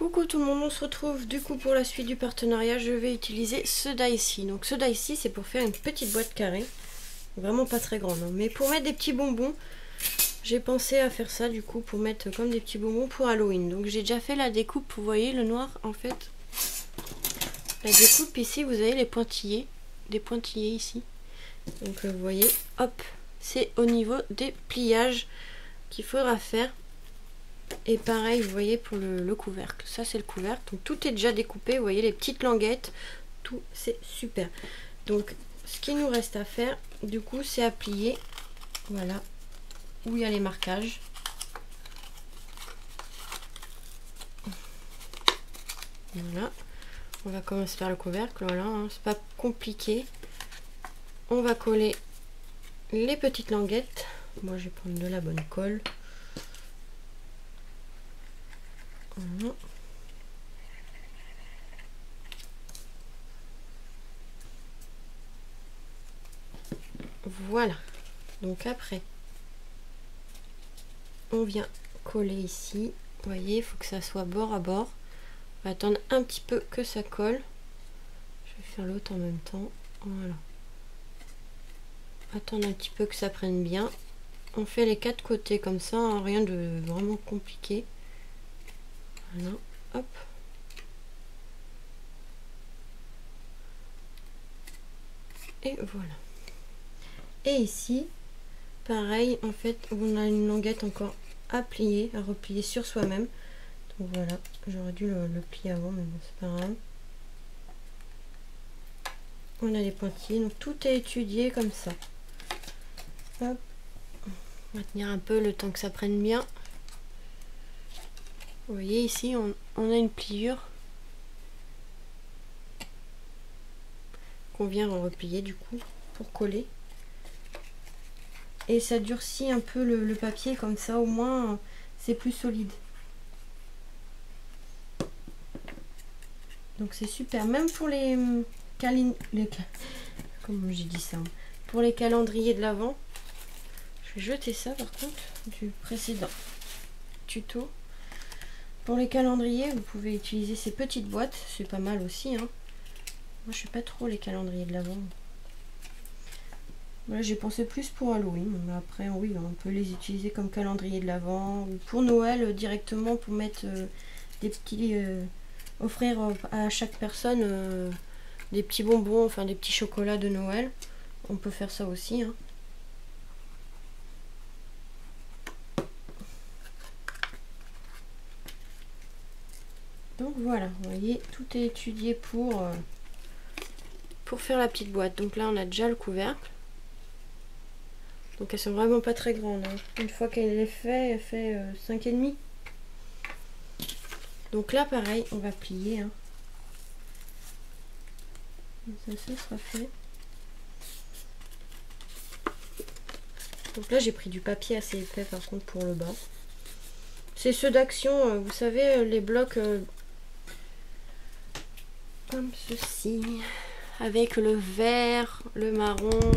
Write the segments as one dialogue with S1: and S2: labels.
S1: Coucou tout le monde, on se retrouve du coup pour la suite du partenariat. Je vais utiliser ce die-ci. Donc ce die-ci c'est pour faire une petite boîte carrée. Vraiment pas très grande, hein. Mais pour mettre des petits bonbons, j'ai pensé à faire ça du coup pour mettre comme des petits bonbons pour Halloween. Donc j'ai déjà fait la découpe, vous voyez le noir en fait. La découpe ici, vous avez les pointillés, des pointillés ici. Donc vous voyez, hop, c'est au niveau des pliages qu'il faudra faire. Et pareil, vous voyez pour le couvercle, ça c'est le couvercle, donc tout est déjà découpé, vous voyez les petites languettes, tout c'est super. Donc ce qu'il nous reste à faire du coup c'est à plier, voilà, où il y a les marquages. Voilà, on va commencer par le couvercle, voilà, hein, c'est pas compliqué. On va coller les petites languettes, moi je vais prendre de la bonne colle. Voilà, donc après on vient coller ici, vous voyez, il faut que ça soit bord à bord. On va attendre un petit peu que ça colle. Je vais faire l'autre en même temps, voilà. Attendre un petit peu que ça prenne bien. On fait les quatre côtés comme ça, hein, rien de vraiment compliqué. Voilà, hop. Et voilà. Et ici, pareil, en fait, on a une languette encore à plier, à replier sur soi-même. Donc voilà, j'aurais dû le plier avant, mais bon, c'est pas grave. On a les pointillés, donc tout est étudié comme ça. Hop. On va tenir un peu le temps que ça prenne bien. Vous voyez ici, on a une pliure qu'on vient replier du coup pour coller. Et ça durcit un peu le papier, comme ça au moins c'est plus solide. Donc c'est super, même pour comment j'ai dit ça, pour les calendriers de l'Avent. Je vais jeter ça par contre du précédent tuto. Pour les calendriers, vous pouvez utiliser ces petites boîtes, c'est pas mal aussi, hein. Moi je suis pas trop les calendriers de l'Avent. Voilà, j'ai pensé plus pour Halloween, mais après oui, on peut les utiliser comme calendrier de l'Avent ou pour Noël directement pour mettre des petits, offrir à chaque personne des petits bonbons, enfin des petits chocolats de Noël. On peut faire ça aussi, hein. Donc voilà, vous voyez, tout est étudié pour faire la petite boîte. Donc là on a déjà le couvercle. Donc elles sont vraiment pas très grandes, hein. Une fois qu'elle est faite, elle fait 5,5. Donc là pareil, on va plier, hein. Ça sera fait. Donc là j'ai pris du papier assez épais par contre pour le bas. C'est ceux d'Action, vous savez, les blocs comme ceci, avec le vert, le marron,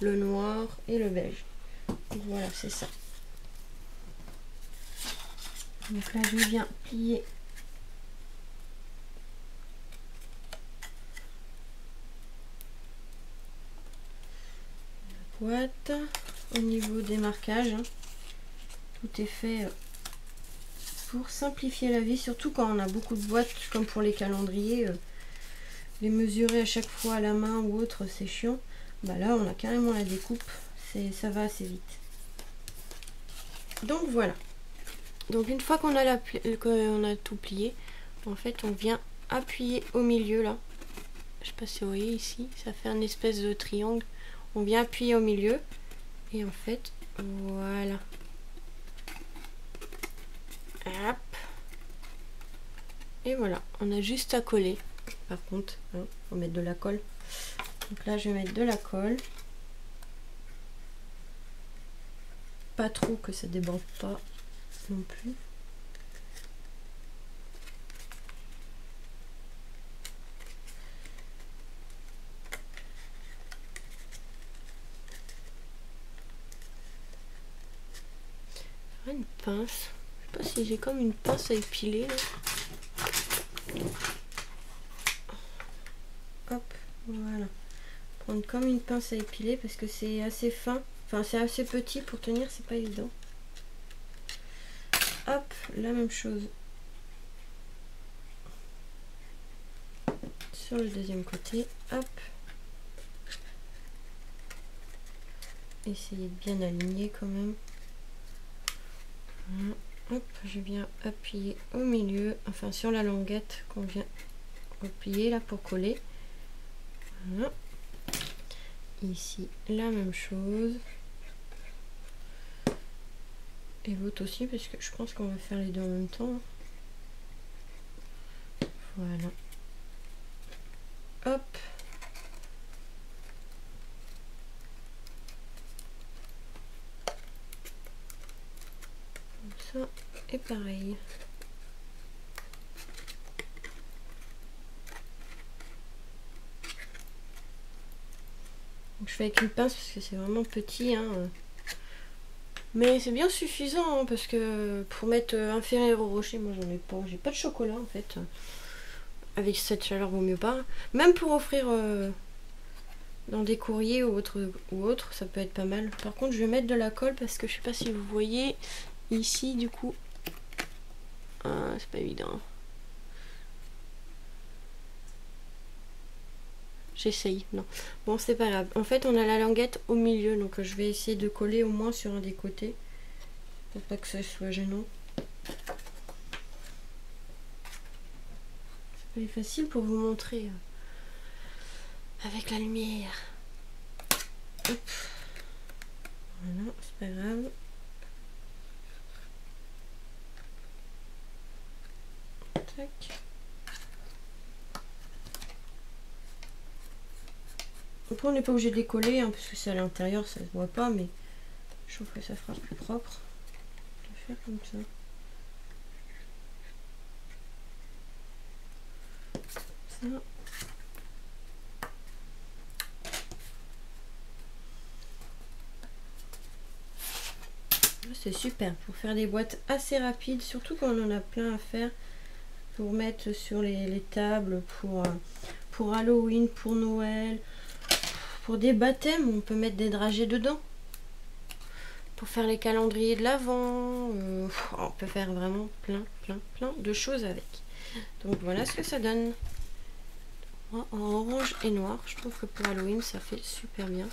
S1: le noir et le beige. Voilà, c'est ça. Donc là je viens plier la boîte au niveau des marquages, hein. Tout est fait pour simplifier la vie, surtout quand on a beaucoup de boîtes comme pour les calendriers. Les mesurer à chaque fois à la main ou autre, c'est chiant. Bah là on a carrément la découpe, ça va assez vite. Donc voilà. Donc une fois qu'on a qu'on a tout plié, en fait on vient appuyer au milieu là. Je sais pas si vous voyez ici, ça fait un espèce de triangle. On vient appuyer au milieu et en fait voilà. Hop. Et voilà, on a juste à coller. Par contre, hein, faut mettre de la colle. Donc là je vais mettre de la colle. Pas trop que ça déborde pas non plus. Une pince. Je sais pas si j'ai comme une pince à épiler là. Hop, voilà. Prendre comme une pince à épiler parce que c'est assez fin. Enfin, c'est assez petit pour tenir, c'est pas évident. Hop, la même chose. Sur le deuxième côté, hop. Essayez de bien aligner quand même. Voilà. Hop, je viens appuyer au milieu, enfin sur la languette qu'on vient replier là pour coller. Voilà. Ici, la même chose. Et l'autre aussi, parce que je pense qu'on va faire les deux en même temps. Voilà. Hop. Comme ça, et pareil. Donc, je fais avec une pince parce que c'est vraiment petit, hein. Mais c'est bien suffisant, hein, parce que pour mettre un Ferrero Rocher, moi j'en ai pas. J'ai pas de chocolat en fait. Avec cette chaleur, vaut mieux pas. Même pour offrir dans des courriers ou autre, ça peut être pas mal. Par contre, je vais mettre de la colle parce que je sais pas si vous voyez ici, du coup. Ah, c'est pas évident. J'essaye, non. Bon, c'est pas grave. En fait, on a la languette au milieu, donc je vais essayer de coller au moins sur un des côtés. Pour pas que ça soit gênant. C'est pas facile pour vous montrer avec la lumière. Hop. Voilà, c'est pas grave. Tac. Après, on n'est pas obligé de les coller, hein, parce que c'est à l'intérieur, ça se voit pas, mais je trouve que ça fera plus propre. Je vais faire comme ça. Ça. C'est super pour faire des boîtes assez rapides, surtout quand on en a plein à faire. Pour mettre sur les tables, pour Halloween, pour Noël, pour des baptêmes, on peut mettre des dragées dedans. Pour faire les calendriers de l'Avent, on peut faire vraiment plein de choses avec. Donc voilà ce que ça donne. En orange et noir, je trouve que pour Halloween ça fait super bien.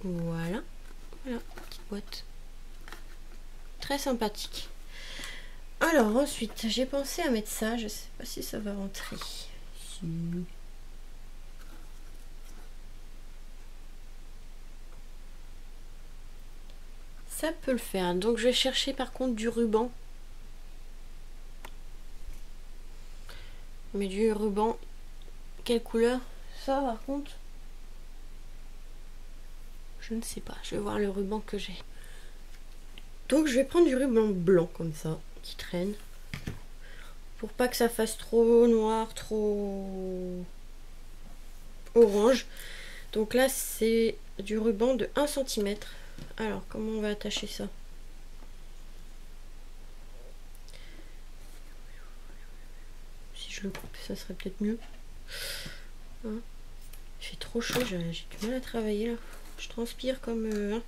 S1: Voilà, petite boîte. Très sympathique. Alors ensuite, j'ai pensé à mettre ça, je sais pas si ça va rentrer. Si. Ça peut le faire. Donc je vais chercher par contre du ruban. Mais du ruban, quelle couleur? Ça par contre, je ne sais pas. Je vais voir le ruban que j'ai. Donc je vais prendre du ruban blanc comme ça, qui traîne. Pour pas que ça fasse trop noir, trop orange. Donc là c'est du ruban de 1 cm. Alors comment on va attacher ça? Si je le coupe ça serait peut-être mieux. Hein, il fait trop chaud, j'ai du mal à travailler là. Je transpire comme... hein.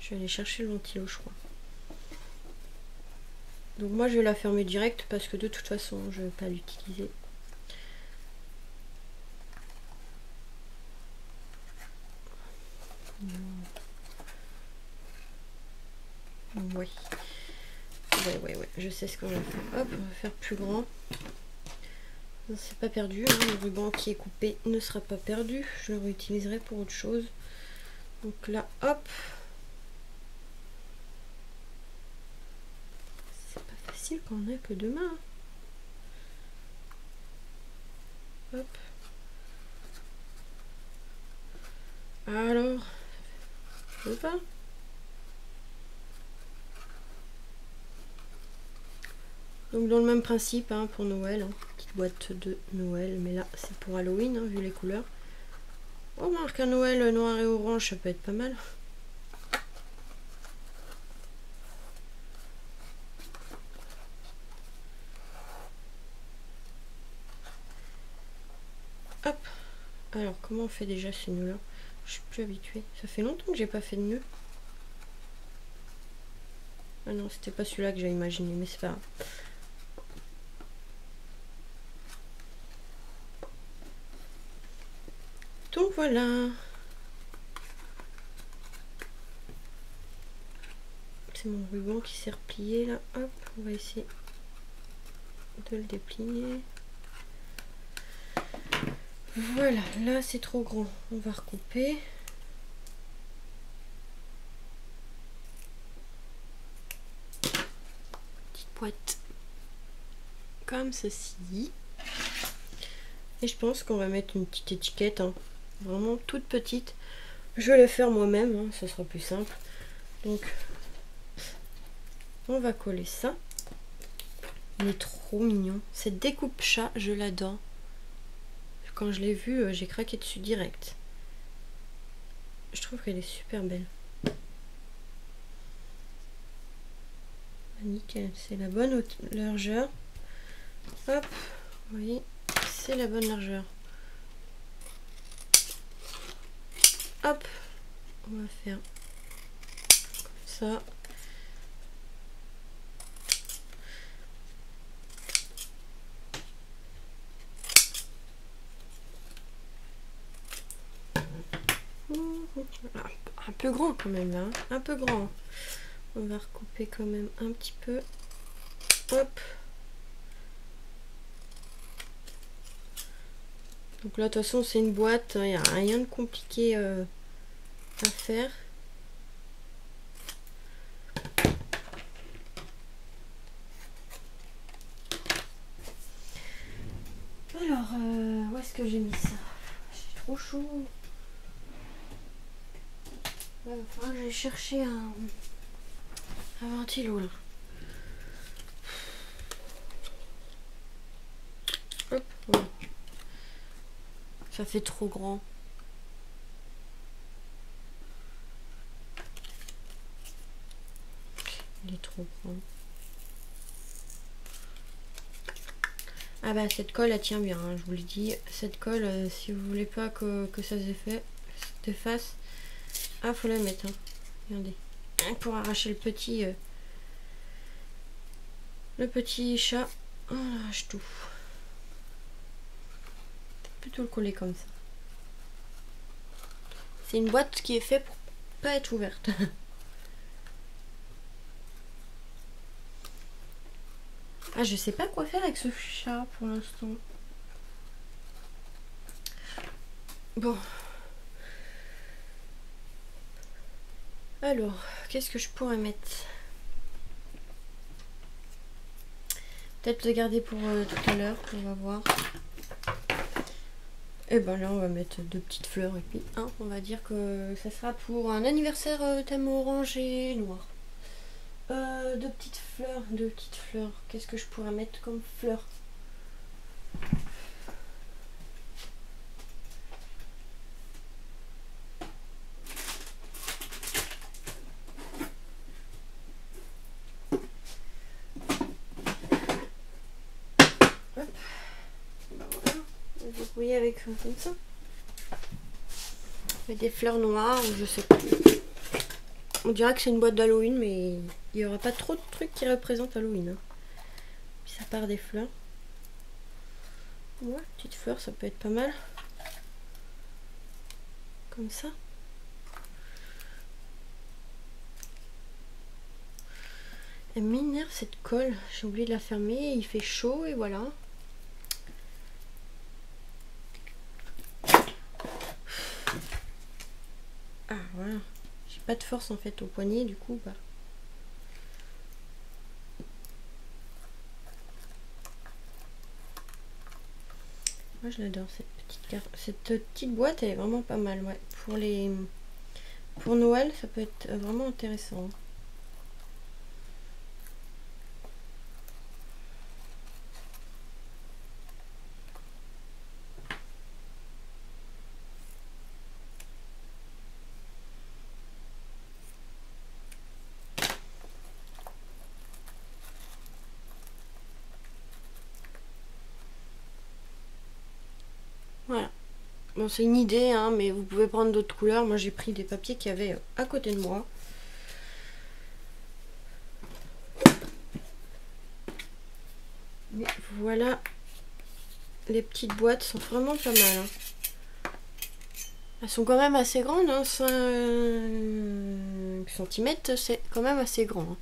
S1: Je vais aller chercher le ventilo je crois. Donc moi je vais la fermer direct parce que de toute façon je ne vais pas l'utiliser. Oui. Ouais, je sais ce qu'on va faire. Hop, on va faire plus grand. C'est pas perdu, hein. Le ruban qui est coupé ne sera pas perdu. Je le réutiliserai pour autre chose. Donc là, hop. C'est pas facile quand on n'a que deux mains. Hop. Alors, je veux pas. Donc dans le même principe hein, pour Noël, hein, petite boîte de Noël, mais là c'est pour Halloween hein, vu les couleurs. Oh, marque un Noël noir et orange, ça peut être pas mal. Alors, comment on fait déjà ces nœuds-là? Je suis plus habituée. Ça fait longtemps que j'ai pas fait de nœud. Ah non, c'était pas celui-là que j'ai imaginé, mais c'est pas grave. Donc voilà. C'est mon ruban qui s'est replié là. Hop, on va essayer de le déplier. Voilà, là c'est trop grand. On va recouper. Petite boîte comme ceci. Et je pense qu'on va mettre une petite étiquette, hein, vraiment toute petite. Je vais le faire moi-même, hein, ce sera plus simple. Donc, on va coller ça. Il est trop mignon. Cette découpe chat, je l'adore. Quand je l'ai vue, j'ai craqué dessus direct. Je trouve qu'elle est super belle. Nickel, c'est la bonne largeur. Hop, vous voyez, c'est la bonne largeur. Hop, on va faire comme ça. Un peu grand quand même là, hein, un peu grand. On va recouper quand même un petit peu. Hop. Donc là de toute façon c'est une boîte, il n'y a rien de compliqué à faire. Alors, où est-ce que j'ai mis ça? J'ai trop chaud. Il va falloir que j'aille chercher un ventilo là. Hop, voilà. Ça fait trop grand. Il est trop grand. Ah bah cette colle elle tient bien, hein, je vous l'ai dit. Cette colle, si vous voulez pas que ça se défasse, ah faut la mettre. Hein. Regardez. Pour arracher le petit chat, on arrache tout. Plutôt le coller comme ça. C'est une boîte qui est faite pour pas être ouverte. Ah, je sais pas quoi faire avec ce chat pour l'instant. Bon. Alors, qu'est-ce que je pourrais mettre? Peut-être le garder pour tout à l'heure, on va voir. Et ben là, on va mettre deux petites fleurs et puis on va dire que ça sera pour un anniversaire thème orange et noir. Deux petites fleurs. Qu'est-ce que je pourrais mettre comme fleurs? Hop. Ben voilà. Vous voyez avec comme ça. Avec des fleurs noires, je sais pas. On dirait que c'est une boîte d'Halloween, mais il n'y aura pas trop de trucs qui représentent Halloween. Hein. Puis ça part des fleurs. Ouais, petite fleur, ça peut être pas mal. Comme ça. Elle m'énerve cette colle. J'ai oublié de la fermer. Il fait chaud et voilà. Ah voilà. J'ai pas de force en fait au poignet, du coup bah. Moi je l'adore cette petite carte. Cette petite boîte elle est vraiment pas mal, ouais. Pour Noël ça peut être vraiment intéressant. Voilà. Bon, c'est une idée, hein, mais vous pouvez prendre d'autres couleurs. Moi, j'ai pris des papiers qu'il y avait à côté de moi. Et voilà, les petites boîtes sont vraiment pas mal. Hein. Elles sont quand même assez grandes, hein, 5 cm, c'est quand même assez grand. Hein.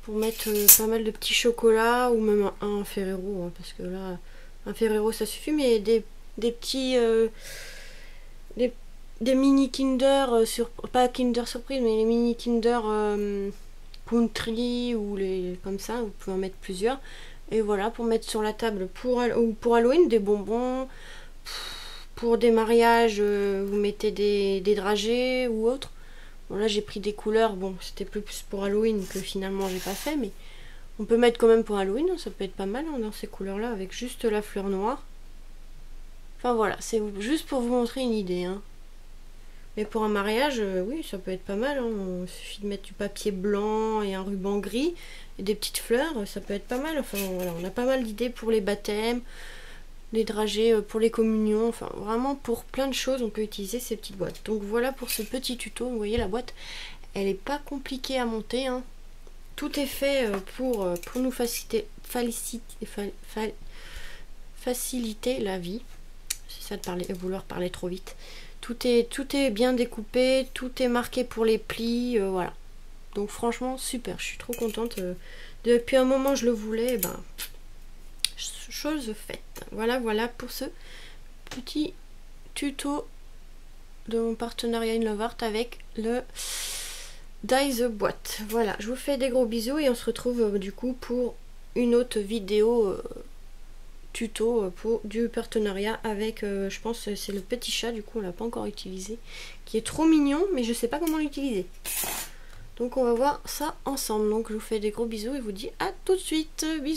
S1: Pour mettre pas mal de petits chocolats ou même un Ferrero, hein, parce que là, un Ferrero ça suffit, mais des petits... des mini Kinder, pas Kinder Surprise, mais les mini Kinder Country ou les comme ça, vous pouvez en mettre plusieurs. Et voilà, pour mettre sur la table pour Halloween, des bonbons. Pour des mariages, vous mettez des dragées ou autre. Bon, là j'ai pris des couleurs, bon, c'était plus pour Halloween que finalement j'ai pas fait, mais on peut mettre quand même pour Halloween, hein, ça peut être pas mal hein, dans ces couleurs-là, avec juste la fleur noire. Enfin voilà, c'est juste pour vous montrer une idée. Hein. Mais pour un mariage, oui, ça peut être pas mal. Hein. Il suffit de mettre du papier blanc et un ruban gris et des petites fleurs, ça peut être pas mal. Enfin voilà, on a pas mal d'idées pour les baptêmes, les dragées pour les communions. Enfin vraiment pour plein de choses, on peut utiliser ces petites boîtes. Donc voilà pour ce petit tuto. Vous voyez la boîte, elle est pas compliquée à monter. Hein. Tout est fait pour nous faciliter la vie. C'est ça de vouloir parler trop vite. Tout est bien découpé, tout est marqué pour les plis, voilà. Donc franchement, super, je suis trop contente. Depuis un moment, je le voulais, ben, chose faite. Voilà pour ce petit tuto de mon partenariat InLoveArt avec le Die The Boîte. Voilà, je vous fais des gros bisous et on se retrouve du coup pour une autre vidéo tuto pour du partenariat avec je pense c'est le petit chat, du coup on l'a pas encore utilisé, qui est trop mignon mais je sais pas comment l'utiliser, donc on va voir ça ensemble. Donc je vous fais des gros bisous et vous dis à tout de suite, bisous.